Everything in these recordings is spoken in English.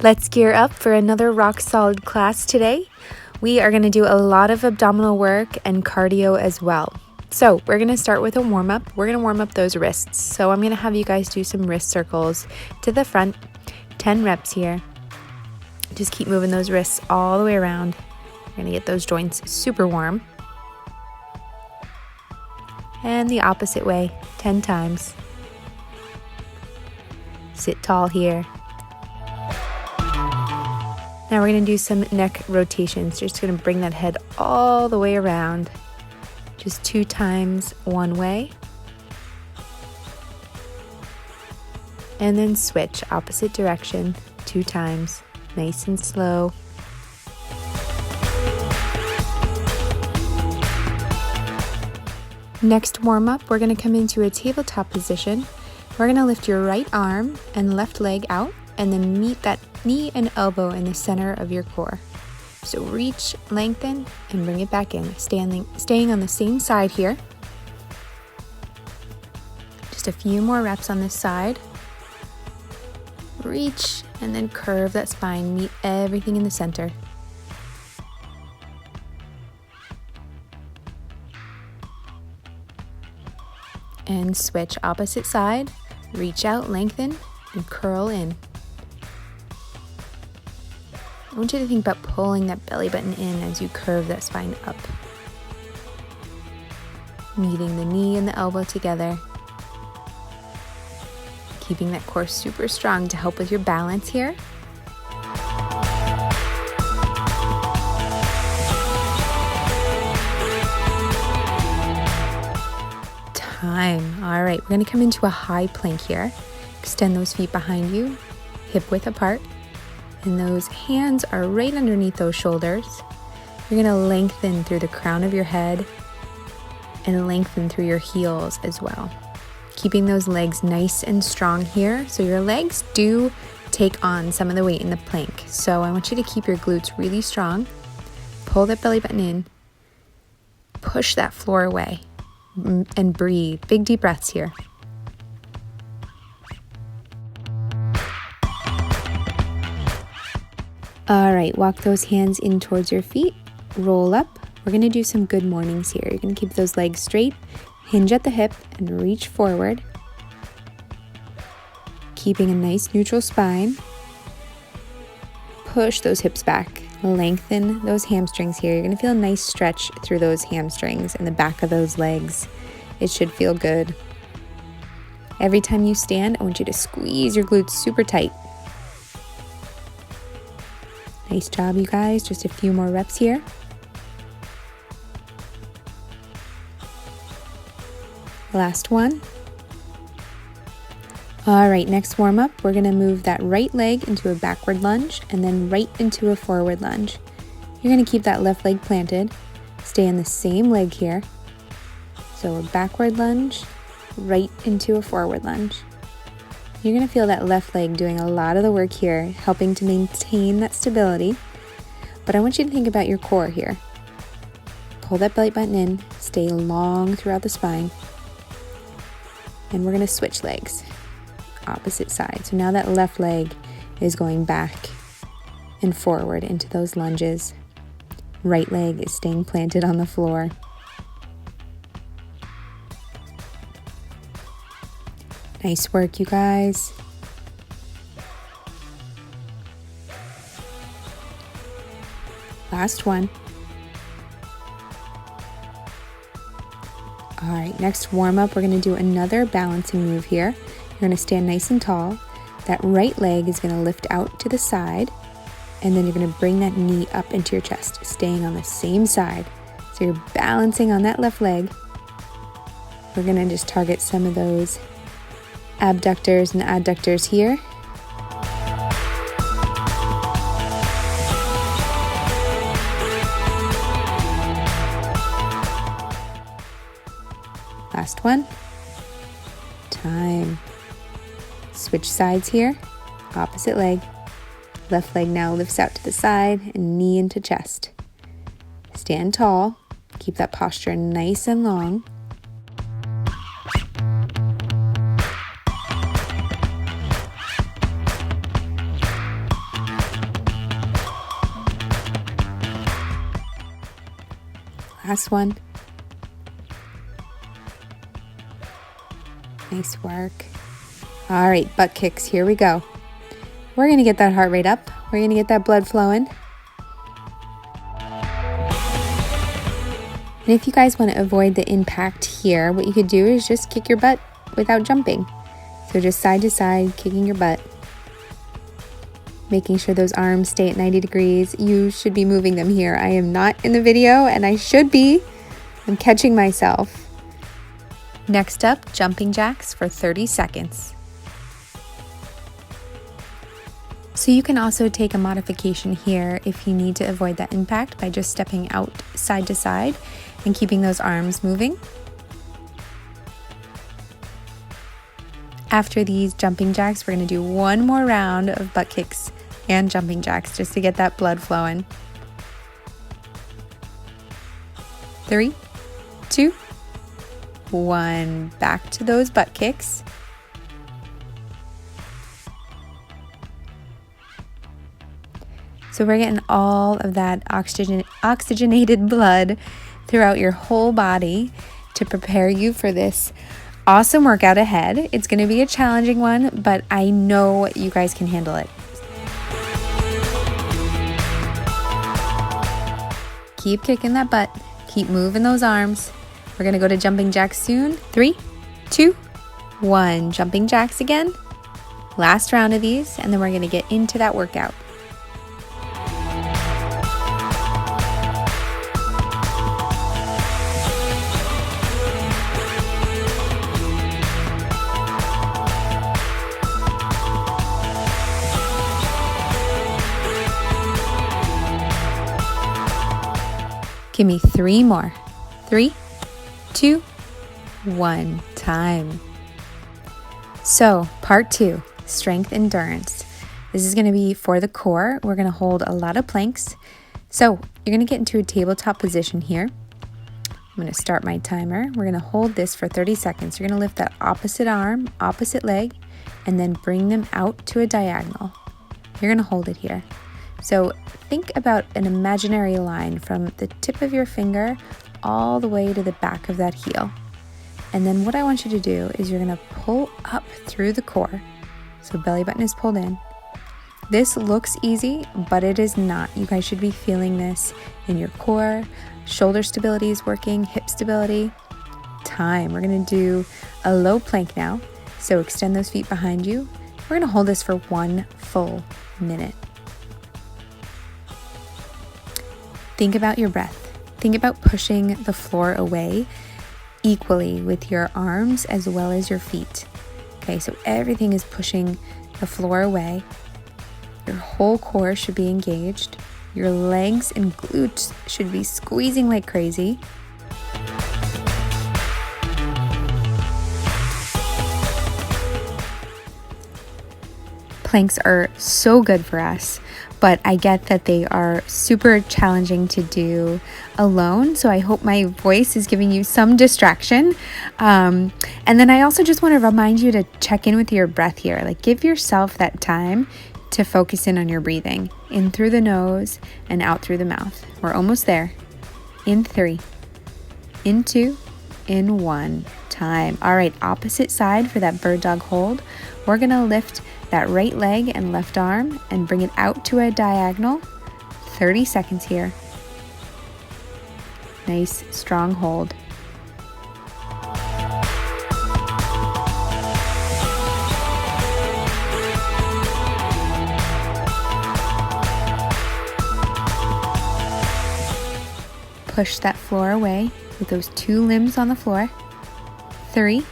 Let's gear up for another rock solid class today. We are going to do a lot of abdominal work and cardio as well. So we're going to start with a warm-up. We're going to warm up those wrists. So I'm going to have you guys do some wrist circles to the front, 10 reps here. Just keep moving those wrists all the way around. You're going to get those joints super warm. And the opposite way, 10 times. Sit tall here. Now we're going to do some neck rotations. Just going to bring that head all the way around. Just 2 times one way. And then switch opposite direction 2 times. Nice and slow. Next warm up, we're going to come into a tabletop position. We're going to lift your right arm and left leg out and then meet that knee and elbow in the center of your core. So reach, lengthen, and bring it back in, staying on the same side here. Just a few more reps on this side. Reach, and then curve that spine, meet everything in the center. And switch opposite side, reach out, lengthen, and curl in. I want you to think about pulling that belly button in as you curve that spine up. Meeting the knee and the elbow together. Keeping that core super strong to help with your balance here. Time. All right, we're going to come into a high plank here. Extend those feet behind you, hip width apart. And those hands are right underneath those shoulders. You're going to lengthen through the crown of your head and lengthen through your heels as well. Keeping those legs nice and strong here. So your legs do take on some of the weight in the plank. So I want you to keep your glutes really strong. Pull that belly button in. Push that floor away and breathe. Big deep breaths here. All right, walk those hands in towards your feet, roll up. We're gonna do some good mornings here. You're gonna keep those legs straight, hinge at the hip, and reach forward. Keeping a nice neutral spine. Push those hips back, lengthen those hamstrings here. You're gonna feel a nice stretch through those hamstrings and the back of those legs. It should feel good. Every time you stand, I want you to squeeze your glutes super tight. Nice job, you guys. Just a few more reps here. Last one. All right, next warm up, we're gonna move that right leg into a backward lunge and then right into a forward lunge. You're gonna keep that left leg planted. Stay in the same leg here. So a backward lunge, right into a forward lunge. You're going to feel that left leg doing a lot of the work here, helping to maintain that stability. But I want you to think about your core here. Pull that belly button in, stay long throughout the spine. And we're going to switch legs, opposite side. So now that left leg is going back and forward into those lunges. Right leg is staying planted on the floor. Nice work, you guys. Last one. All right, next warm up, we're gonna do another balancing move here. You're gonna stand nice and tall. That right leg is gonna lift out to the side, and then you're gonna bring that knee up into your chest, staying on the same side. So you're balancing on that left leg. We're gonna just target some of those abductors and adductors here. Last one. Time. Switch sides here. Opposite leg. Left leg now lifts out to the side and knee into chest. Stand tall. Keep that posture nice and long. Last one. Nice work. All right, butt kicks, here we go. We're gonna get that heart rate up. We're gonna get that blood flowing. And if you guys want to avoid the impact here, what you could do is just kick your butt without jumping. So just side to side, kicking your butt. Making sure those arms stay at 90 degrees. You should be moving them here. I am not in the video, and I should be. I'm catching myself. Next up, jumping jacks for 30 seconds. So you can also take a modification here if you need to avoid that impact by just stepping out side to side and keeping those arms moving. After these jumping jacks, we're going to do one more round of butt kicks and jumping jacks just to get that blood flowing. 3, 2, 1. Back to those butt kicks. So we're getting all of that oxygenated blood throughout your whole body to prepare you for this awesome workout ahead. It's going to be a challenging one, but I know you guys can handle it. Keep kicking that butt. Keep moving those arms. We're going to go to jumping jacks soon. 3, 2, 1. Jumping jacks again. Last round of these, and then we're going to get into that workout. Give me 3 more. 3, 2, 1. Time. So, part 2, strength endurance. This is going to be for the core. We're going to hold a lot of planks. So, you're going to get into a tabletop position here. I'm going to start my timer. We're going to hold this for 30 seconds. You're going to lift that opposite arm, opposite leg, and then bring them out to a diagonal. You're going to hold it here. So think about an imaginary line from the tip of your finger all the way to the back of that heel. And then what I want you to do is you're going to pull up through the core. So belly button is pulled in. This looks easy, but it is not. You guys should be feeling this in your core. Shoulder stability is working, hip stability. Time. We're going to do a low plank now. So extend those feet behind you. We're going to hold this for 1 full minute. Think about your breath. Think about pushing the floor away equally with your arms as well as your feet. Okay, so everything is pushing the floor away. Your whole core should be engaged. Your legs and glutes should be squeezing like crazy. Planks are so good for us, but I get that they are super challenging to do alone. So I hope my voice is giving you some distraction. And then I also just want to remind you to check in with your breath here. Like, give yourself that time to focus in on your breathing. In through the nose and out through the mouth. We're almost there. In 3, in 2, in 1. Time. All right, opposite side for that bird dog hold. We're going to lift that right leg and left arm and bring it out to a diagonal. 30 seconds here. Nice, strong hold. Push that floor away with those 2 limbs on the floor. 3,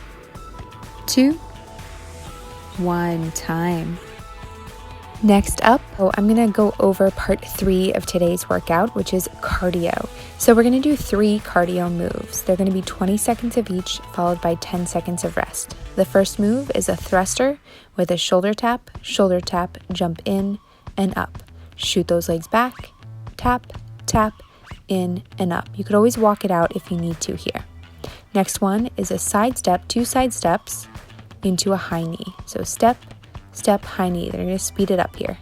2, 1. Time. Next up, I'm going to go over part 3 of today's workout, which is cardio. So we're going to do 3 cardio moves. They're going to be 20 seconds of each, followed by 10 seconds of rest. The first move is a thruster with a shoulder tap, jump in and up. Shoot those legs back, tap, tap, in and up. You could always walk it out if you need to here. Next one is a side step, 2 side steps into a high knee. So step, step, high knee. They're going to speed it up here.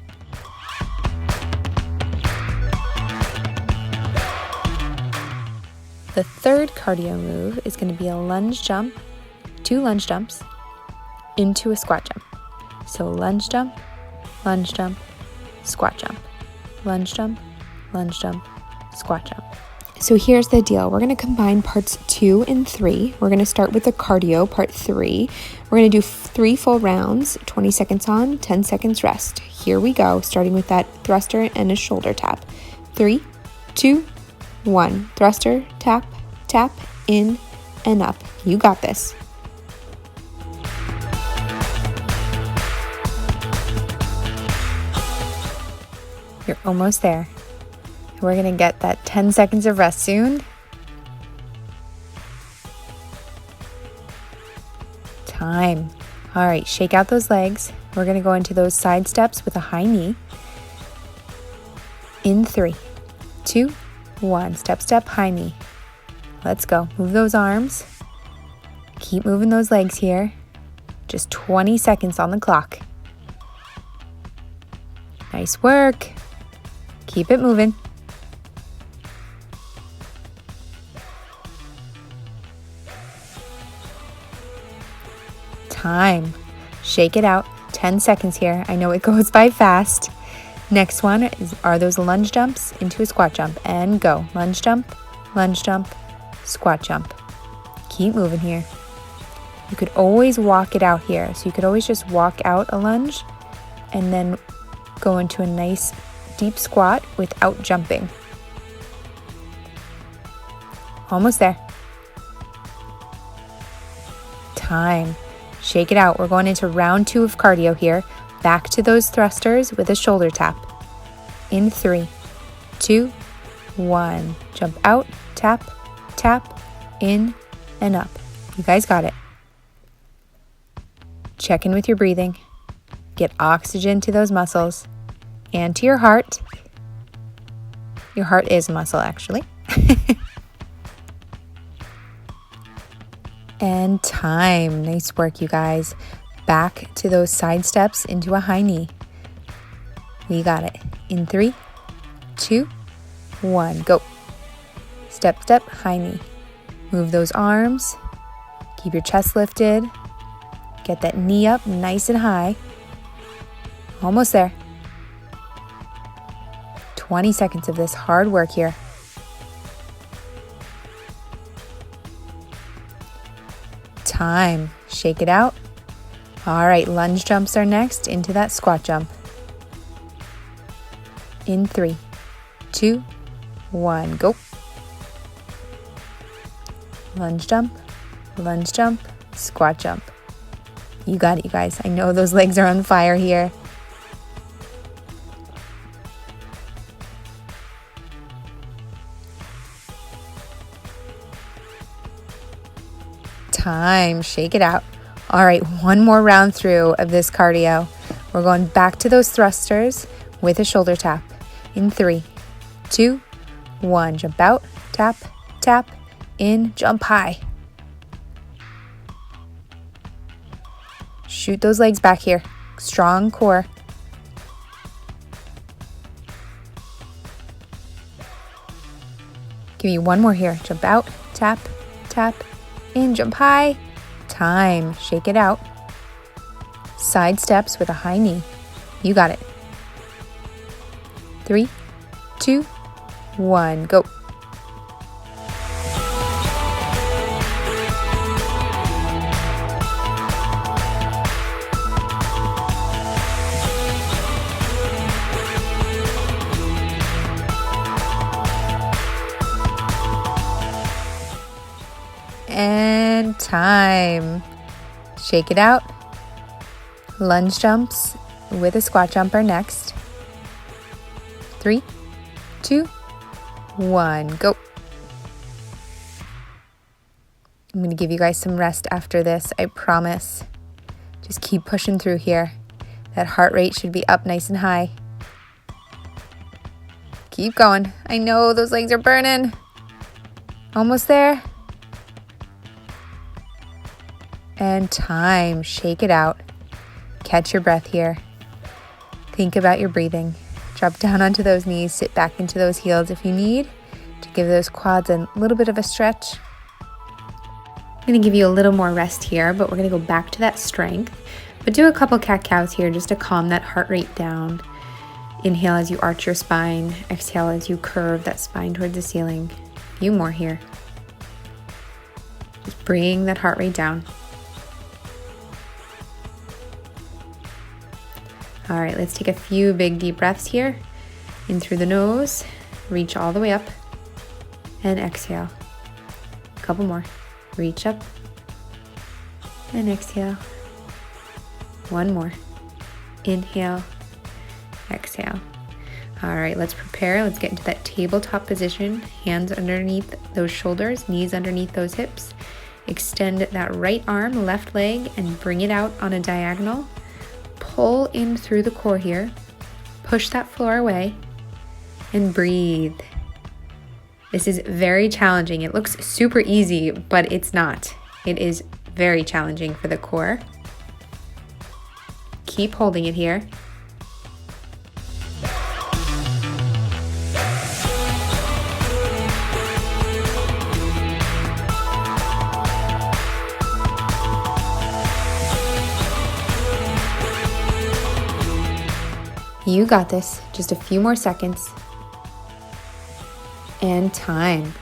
The third cardio move is going to be a lunge jump, 2 lunge jumps into a squat jump. So lunge jump, squat jump, lunge jump, squat jump. So here's the deal. We're going to combine parts 2 and 3. We're going to start with the cardio, part 3. We're going to do 3 full rounds, 20 seconds on, 10 seconds rest. Here we go, starting with that thruster and a shoulder tap. 3, 2, 1. Thruster, tap, tap, in and up. You got this. You're almost there. We're going to get that 10 seconds of rest soon. Time. All right, shake out those legs. We're going to go into those side steps with a high knee. In 3, 2, 1. Step, step, high knee. Let's go. Move those arms. Keep moving those legs here. Just 20 seconds on the clock. Nice work. Keep it moving. Time. Shake it out. 10 seconds here. I know it goes by fast. Next one are those lunge jumps into a squat jump. And go. Lunge jump, squat jump. Keep moving here. You could always walk it out here. So you could always just walk out a lunge and then go into a nice deep squat without jumping. Almost there. Time. Shake it out. We're going into round 2 of cardio here. Back to those thrusters with a shoulder tap. In 3, 2, 1. Jump out, tap, tap, in and up. You guys got it. Check in with your breathing. Get oxygen to those muscles and to your heart. Your heart is a muscle, actually. And time. Nice work, you guys. Back to those side steps into a high knee. We got it. In 3, 2, 1. Go. Step, step, high knee. Move those arms. Keep your chest lifted. Get that knee up nice and high. Almost there. 20 seconds of this hard work here. Time. Shake it out. All right, lunge jumps are next into that squat jump. In 3, 2, 1, go. Lunge jump, squat jump. You got it, you guys. I know those legs are on fire here. Time. Shake it out. All right, one more round through of this cardio. We're going back to those thrusters with a shoulder tap. In 3, 2, 1. Jump out, tap, tap, in, jump high. Shoot those legs back here. Strong core. Give me one more here. Jump out, tap, tap, in, jump high. Time. Shake it out. Side steps with a high knee. You got it. 3, 2, 1, go. And time. Shake it out. Lunge jumps with a squat jump are next. 3, 2, 1, go. I'm going to give you guys some rest after this, I promise. Just keep pushing through here. That heart rate should be up nice and high. Keep going. I know those legs are burning. Almost there. And time. Shake it out. Catch your breath here. Think about your breathing. Drop down onto those knees. Sit back into those heels if you need. to give those quads a little bit of a stretch. I'm going to give you a little more rest here, but we're going to go back to that strength. But do a couple cat-cows here just to calm that heart rate down. Inhale as you arch your spine. Exhale as you curve that spine towards the ceiling. A few more here. Just bring that heart rate down. All right, let's take a few big deep breaths here. In through the nose, reach all the way up, and exhale. A couple more. Reach up, and exhale. One more. Inhale, exhale. All right, let's prepare. Let's get into that tabletop position. Hands underneath those shoulders, knees underneath those hips. Extend that right arm, left leg, and bring it out on a diagonal. Pull in through the core here. Push that floor away and breathe. This is very challenging. It looks super easy, but it's not. It is very challenging for the core. Keep holding it here. You got this. Just a few more seconds. And time.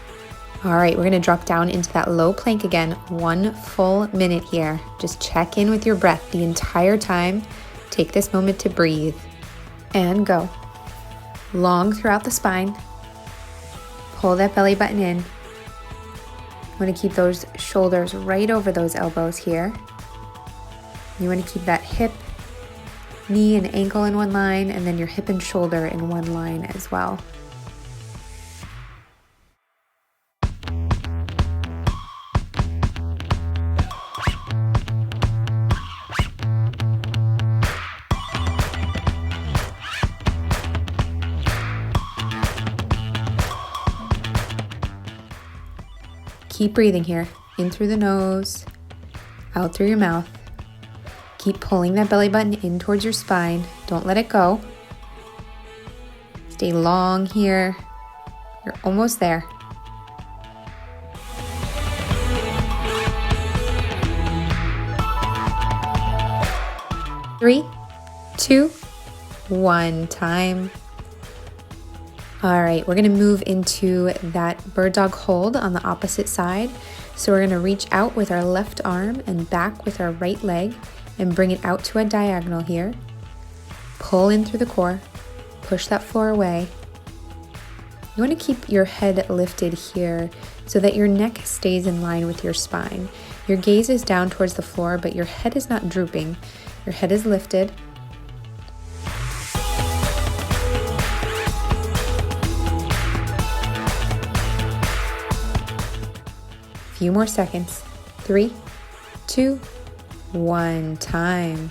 All right, we're gonna drop down into that low plank again. 1 full minute here. Just check in with your breath the entire time. Take this moment to breathe. And go. Long throughout the spine. Pull that belly button in. You wanna keep those shoulders right over those elbows here. You wanna keep that hip, knee and ankle in one line, and then your hip and shoulder in one line as well. Keep breathing here, in through the nose, out through your mouth. Keep pulling that belly button in towards your spine. Don't let it go. Stay long here. You're almost there. Three, two, one. Time. All right, we're gonna move into that bird dog hold on the opposite side. So we're gonna reach out with our left arm and back with our right leg and bring it out to a diagonal here. Pull in through the core, push that floor away. You wanna keep your head lifted here so that your neck stays in line with your spine. Your gaze is down towards the floor, but your head is not drooping. Your head is lifted. Few more seconds. 3, 2, 1. Time.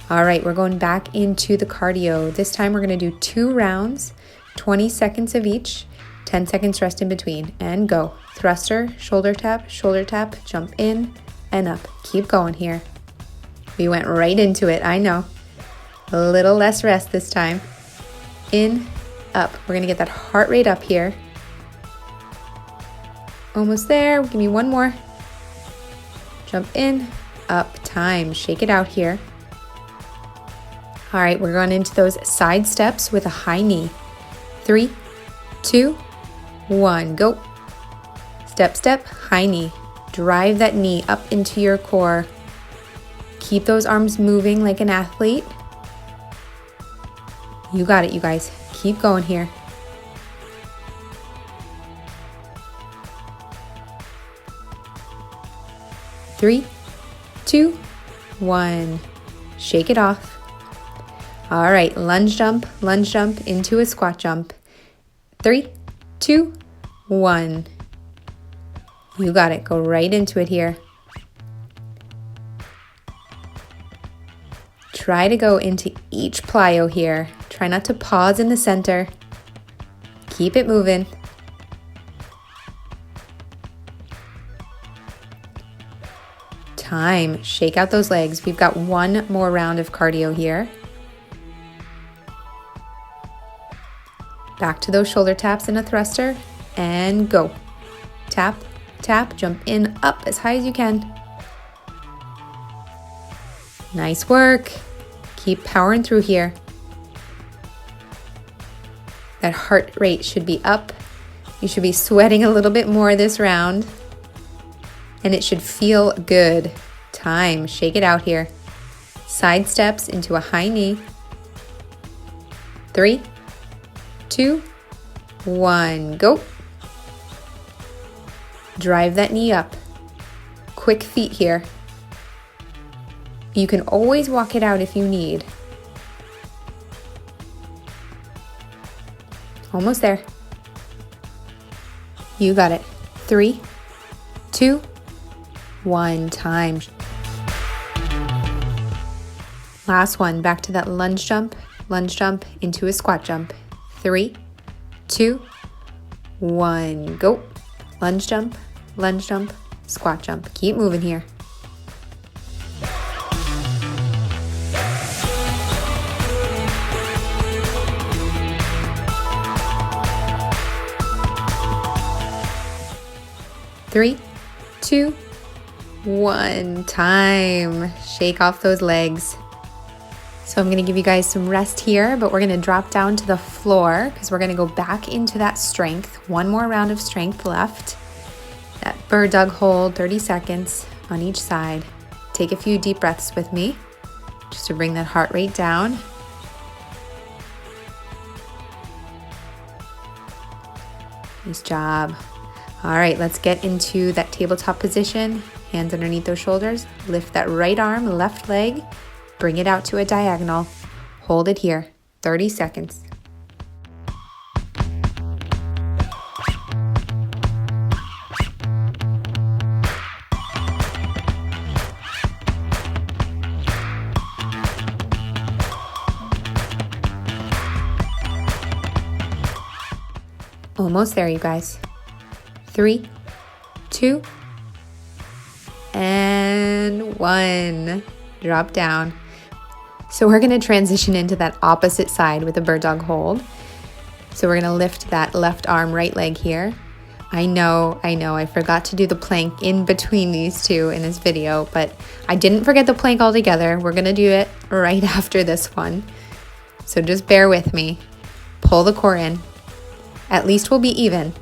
All right, we're going back into the cardio. This time we're gonna do 2 rounds, 20 seconds of each, 10 seconds rest in between, and go. Thruster, shoulder tap, jump in and up. Keep going here. We went right into it, I know. A little less rest this time. In, up. We're gonna get that heart rate up here. Almost there. Give me one more. Jump in, up. Time. Shake it out here. All right, we're going into those side steps with a high knee. 3, 2, 1. Go. Step, step, high knee. Drive that knee up into your core. Keep those arms moving like an athlete. You got it, you guys. Keep going here. Three, 2, 1. Shake it off. All right, lunge jump into a squat jump. 3, 2, 1. You got it. Go right into it here. Try to go into each plyo here. Try not to pause in the center. Keep it moving. Time. Shake out those legs. We've got one more round of cardio here. Back to those shoulder taps and a thruster. and go. Tap, tap, jump in, up as high as you can. Nice work. Keep powering through here. That heart rate should be up. You should be sweating a little bit more this round. And it should feel good. Time, shake it out here. Side steps into a high knee. 3, 2, 1, go. Drive that knee up. Quick feet here. You can always walk it out if you need. Almost there. You got it. 3, 2, 1, time. Last one, back to that lunge jump into a squat jump. 3, 2, 1, go. Lunge jump, squat jump. Keep moving here. Three, 2, 1, time. Shake off those legs. So I'm gonna give you guys some rest here, but we're gonna drop down to the floor because we're gonna go back into that strength. One more round of strength left. That bird dog hold, 30 seconds on each side. Take a few deep breaths with me just to bring that heart rate down. Nice job. All right, let's get into that tabletop position. Hands underneath those shoulders. Lift that right arm, left leg. Bring it out to a diagonal. Hold it here, 30 seconds. Almost there, you guys. 3, 2, and 1. Drop down. So we're going to transition into that opposite side with a bird dog hold. So we're going to lift that left arm, right leg here. I know, I forgot to do the plank in between these two in this video, but I didn't forget the plank altogether. We're going to do it right after this one. So just bear with me. Pull the core in. At least we'll be even.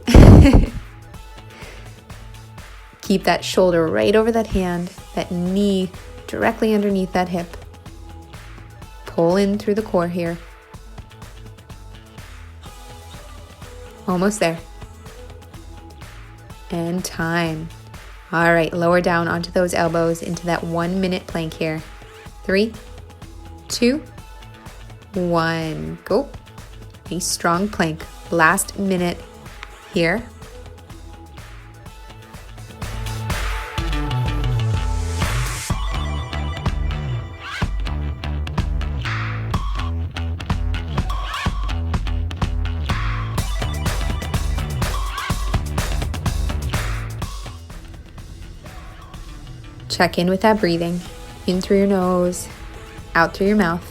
Keep that shoulder right over that hand, that knee directly underneath that hip. Pull in through the core here. Almost there. And time. All right, lower down onto those elbows into that 1 minute plank here. 3, 2, 1, go. A strong plank. Last minute here. Check in with that breathing. In through your nose, out through your mouth.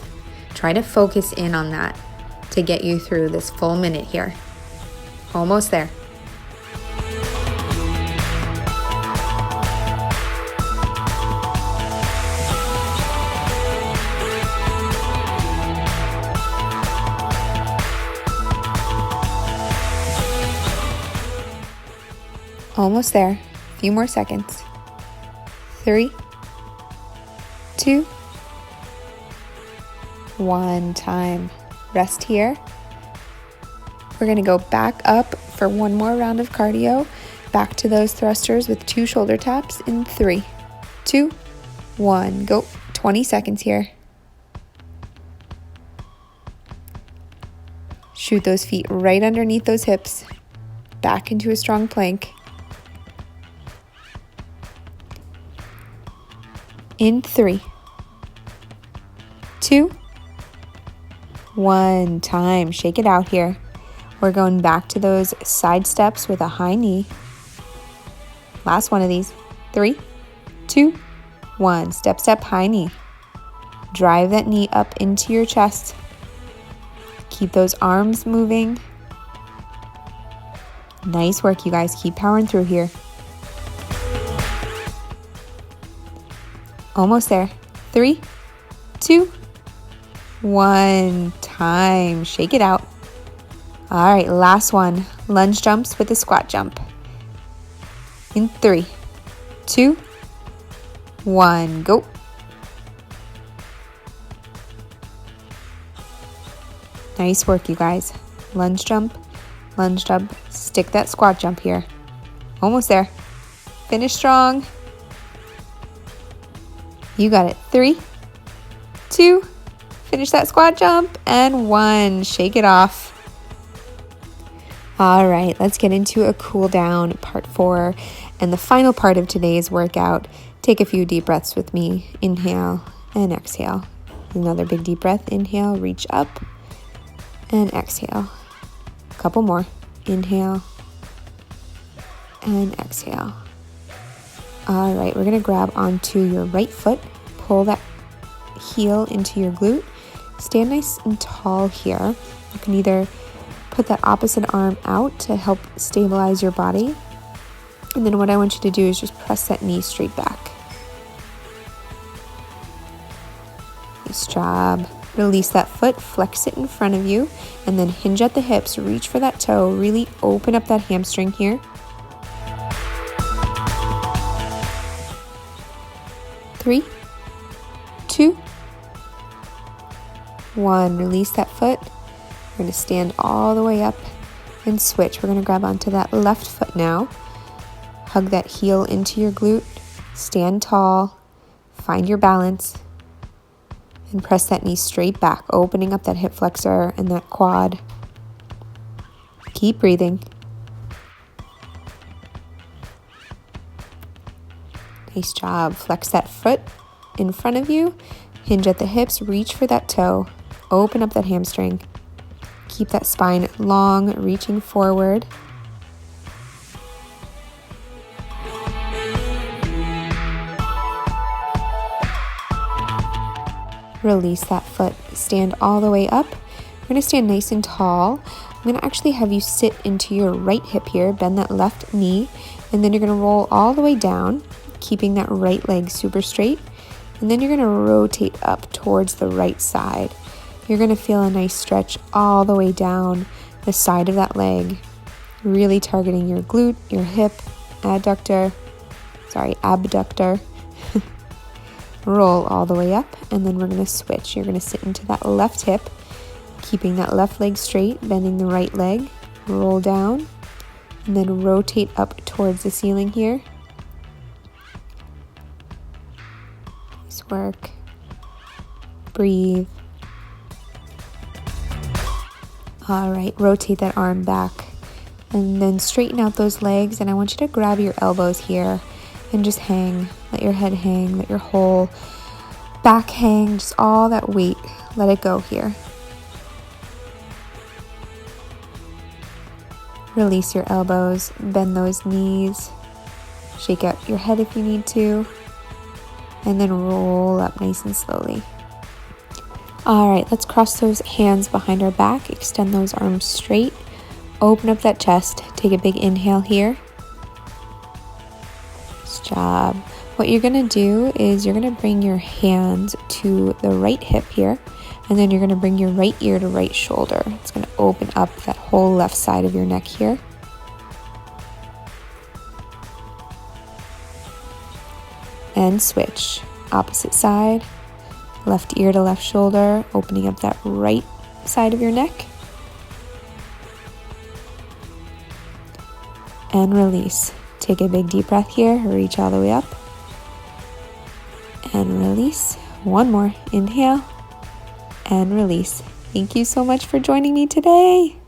Try to focus in on that to get you through this full minute here. Almost there. Almost there. A few more seconds. 3, 2, 1, time. Rest here. We're going to go back up for one more round of cardio. Back to those thrusters with 2 shoulder taps in 3, 2, 1, go. 20 seconds here. Shoot those feet right underneath those hips. Back into a strong plank. In 3, 2, 1, time. Shake it out here. We're going back to those side steps with a high knee. Last one of these. 3, 2, 1. Step, step, high knee. Drive that knee up into your chest. Keep those arms moving. Nice work, you guys. Keep powering through here. Almost there. 3, 2, 1. Time. Shake it out. All right, last one. Lunge jumps with a squat jump. In 3, 2, 1. Go. Nice work, you guys. Lunge jump, stick that squat jump here. Almost there. Finish strong. You got it. 3, 2, finish that squat jump, and 1. Shake it off. All right, let's get into a cool down, part 4, and the final part of today's workout. Take a few deep breaths with me. Inhale and exhale. Another big deep breath. Inhale, reach up, and exhale. A couple more. Inhale and exhale. All right, we're gonna grab onto your right foot, pull that heel into your glute, stand nice and tall here. You can either put that opposite arm out to help stabilize your body, and then what I want you to do is just press that knee straight back. Nice job. Release that foot, flex it in front of you, and then hinge at the hips, reach for that toe, really open up that hamstring here. 3, 2, 1. Release that foot. We're going to stand all the way up and switch. We're going to grab onto that left foot now. Hug that heel into your glute. Stand tall. Find your balance. And press that knee straight back, opening up that hip flexor and that quad. Keep breathing. Nice job. Flex that foot in front of you. Hinge at the hips, reach for that toe. Open up that hamstring. Keep that spine long, reaching forward. Release that foot. Stand all the way up. We're going to stand nice and tall. I'm going to actually have you sit into your right hip here, bend that left knee, and then you're going to roll all the way down, keeping that right leg super straight. And then you're going to rotate up towards the right side. You're going to feel a nice stretch all the way down the side of that leg, really targeting your glute, your hip, abductor. Roll all the way up, and then we're going to switch. You're going to sit into that left hip, keeping that left leg straight, bending the right leg, roll down, and then rotate up towards the ceiling here. Nice work. Breathe. All right, rotate that arm back, and then straighten out those legs, and I want you to grab your elbows here and just hang. Let your head hang, let your whole back hang, just all that weight, let it go here. Release your elbows, bend those knees, shake out your head if you need to, and then roll up nice and slowly. All right, let's cross those hands behind our back, extend those arms straight, open up that chest, take a big inhale here. Nice job. What you're gonna do is you're gonna bring your hands to the right hip here, and then you're gonna bring your right ear to right shoulder. It's gonna open up that whole left side of your neck here. And switch. Opposite side, left ear to left shoulder, opening up that right side of your neck. And release. Take a big deep breath here, reach all the way up. And release. One more. Inhale and release. Thank you so much for joining me today.